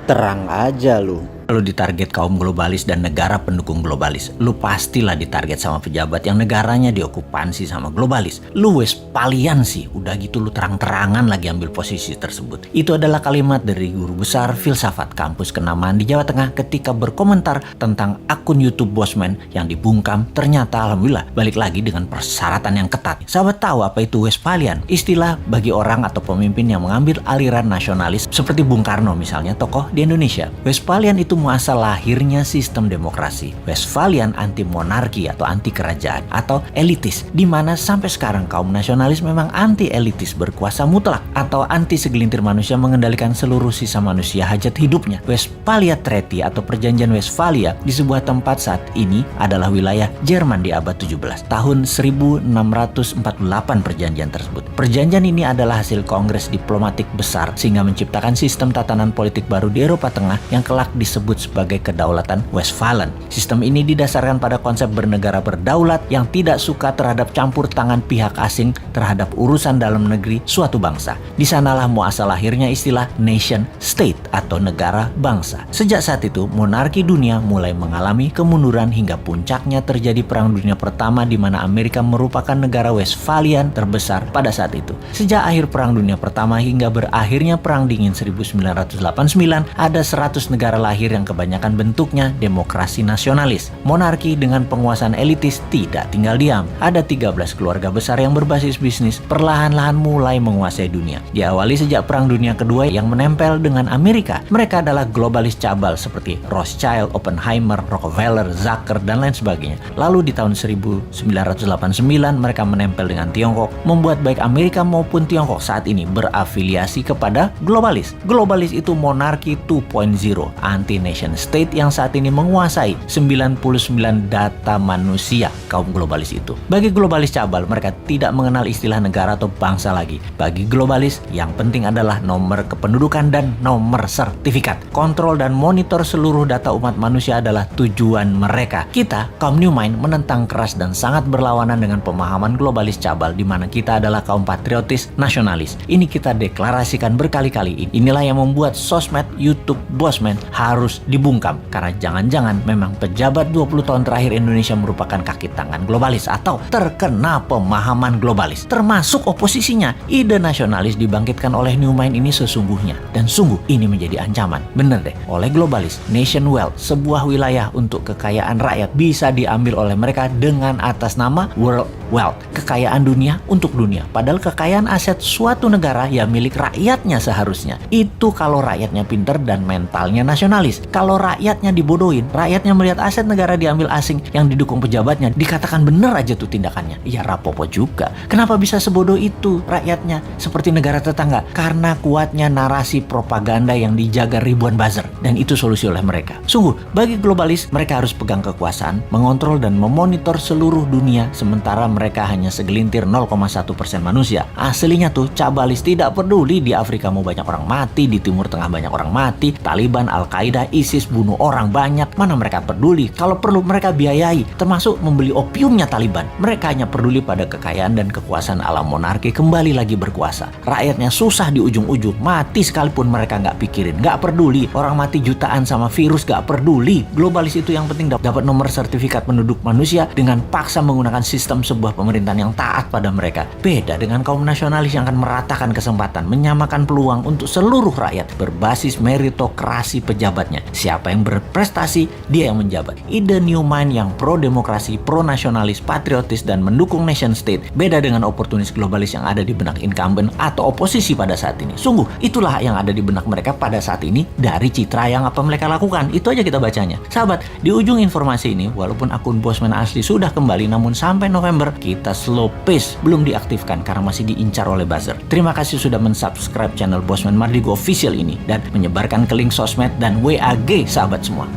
Terang aja lu. Kalau ditarget kaum globalis dan negara pendukung globalis, lu pastilah ditarget sama pejabat yang negaranya diokupansi sama globalis. Lu Westphalian sih, udah gitu lu terang-terangan lagi ambil posisi tersebut. Itu adalah kalimat dari guru besar filsafat kampus kenamaan di Jawa Tengah ketika berkomentar tentang akun YouTube Bosman yang dibungkam. Ternyata alhamdulillah balik lagi dengan persyaratan yang ketat. Sahabat tahu apa itu Westphalian? Istilah bagi orang atau pemimpin yang mengambil aliran nasionalis seperti Bung Karno misalnya, tokoh di Indonesia. Westphalian itu muasal lahirnya sistem demokrasi. Westphalian anti monarki atau anti kerajaan atau elitis, di mana sampai sekarang kaum nasionalis memang anti elitis berkuasa mutlak atau anti segelintir manusia mengendalikan seluruh sisa manusia hajat hidupnya. Westphalia Treaty atau Perjanjian Westphalia di sebuah tempat saat ini adalah wilayah Jerman di abad 17. Tahun 1648 perjanjian tersebut. Perjanjian ini adalah hasil kongres diplomatik besar sehingga menciptakan sistem tatanan politik baru di Eropa Tengah yang kelak disebut sebagai kedaulatan Westphalen. Sistem ini didasarkan pada konsep bernegara berdaulat yang tidak suka terhadap campur tangan pihak asing terhadap urusan dalam negeri suatu bangsa. Di sanalah muasal lahirnya istilah nation state atau negara bangsa. Sejak saat itu, monarki dunia mulai mengalami kemunduran hingga puncaknya terjadi Perang Dunia Pertama di mana Amerika merupakan negara Westphalian terbesar pada saat itu. Sejak akhir Perang Dunia Pertama hingga berakhirnya Perang Dingin 1989, ada 100 negara lahir yang kebanyakan bentuknya demokrasi nasionalis. Monarki dengan penguasaan elitis tidak tinggal diam. Ada 13 keluarga besar yang berbasis bisnis perlahan-lahan mulai menguasai dunia. Diawali sejak Perang Dunia Kedua yang menempel dengan Amerika. Mereka adalah globalis cabal seperti Rothschild, Oppenheimer, Rockefeller, Zucker, dan lain sebagainya. Lalu di tahun 1989 mereka menempel dengan Tiongkok, membuat baik Amerika maupun Tiongkok saat ini berafiliasi kepada globalis. Globalis itu monarki 2.0, anti nation state yang saat ini menguasai 99 data manusia kaum globalis itu. Bagi globalis cabal, mereka tidak mengenal istilah negara atau bangsa lagi. Bagi globalis, yang penting adalah nomor kependudukan dan nomor sertifikat. Kontrol dan monitor seluruh data umat manusia adalah tujuan mereka. Kita, kaum New Mind, menentang keras dan sangat berlawanan dengan pemahaman globalis cabal di mana kita adalah kaum patriotis nasionalis. Ini kita deklarasikan berkali-kali. Inilah yang membuat sosmed YouTube Bosman harus dibungkam karena jangan-jangan memang pejabat 20 tahun terakhir Indonesia merupakan kaki tangan globalis atau terkena pemahaman globalis. Termasuk oposisinya. Ide nasionalis dibangkitkan oleh New Mind ini sesungguhnya dan sungguh ini menjadi ancaman. Bener deh, oleh globalis, nation wealth, sebuah wilayah untuk kekayaan rakyat bisa diambil oleh mereka dengan atas nama world wealth, kekayaan dunia untuk dunia. Padahal kekayaan aset suatu negara ya milik rakyatnya seharusnya. Itu kalau rakyatnya pinter dan mentalnya nasionalis. Kalau rakyatnya dibodohin, rakyatnya melihat aset negara diambil asing yang didukung pejabatnya, dikatakan bener aja tuh tindakannya. Ya rapopo juga. Kenapa bisa sebodoh itu rakyatnya seperti negara tetangga? Karena kuatnya narasi propaganda yang dijaga ribuan buzzer. Dan itu solusi oleh mereka. Sungguh, bagi globalis, mereka harus pegang kekuasaan, mengontrol dan memonitor seluruh dunia, sementara mereka hanya segelintir 0,1% manusia. Aslinya tuh cabalis tidak peduli di Afrika mau banyak orang mati, di Timur Tengah banyak orang mati, Taliban, Al-Qaeda, ISIS bunuh orang banyak, mana mereka peduli. Kalau perlu mereka biayai, termasuk membeli opiumnya Taliban. Mereka hanya peduli pada kekayaan dan kekuasaan alam monarki kembali lagi berkuasa. Rakyatnya susah di ujung-ujung, mati sekalipun mereka nggak pikirin, nggak peduli. Orang mati jutaan sama virus nggak peduli. Globalis itu yang penting dapat nomor sertifikat penduduk manusia dengan paksa menggunakan sistem sebuah pemerintahan yang taat pada mereka. Beda dengan kaum nasionalis yang akan meratakan kesempatan, menyamakan peluang untuk seluruh rakyat berbasis meritokrasi pejabatnya. Siapa yang berprestasi, dia yang menjabat. Ide New Mind yang pro-demokrasi, pro-nasionalis, patriotis, dan mendukung nation state beda dengan oportunis globalis yang ada di benak incumbent atau oposisi pada saat ini. Sungguh, itulah yang ada di benak mereka pada saat ini dari citra yang apa mereka lakukan. Itu aja kita bacanya. Sahabat, di ujung informasi ini, walaupun akun Bosman asli sudah kembali, namun sampai November kita slow pace belum diaktifkan karena masih diincar oleh buzzer. Terima kasih sudah mensubscribe channel Bosman Mardigo Official ini dan menyebarkan ke link sosmed dan WAG sahabat semua.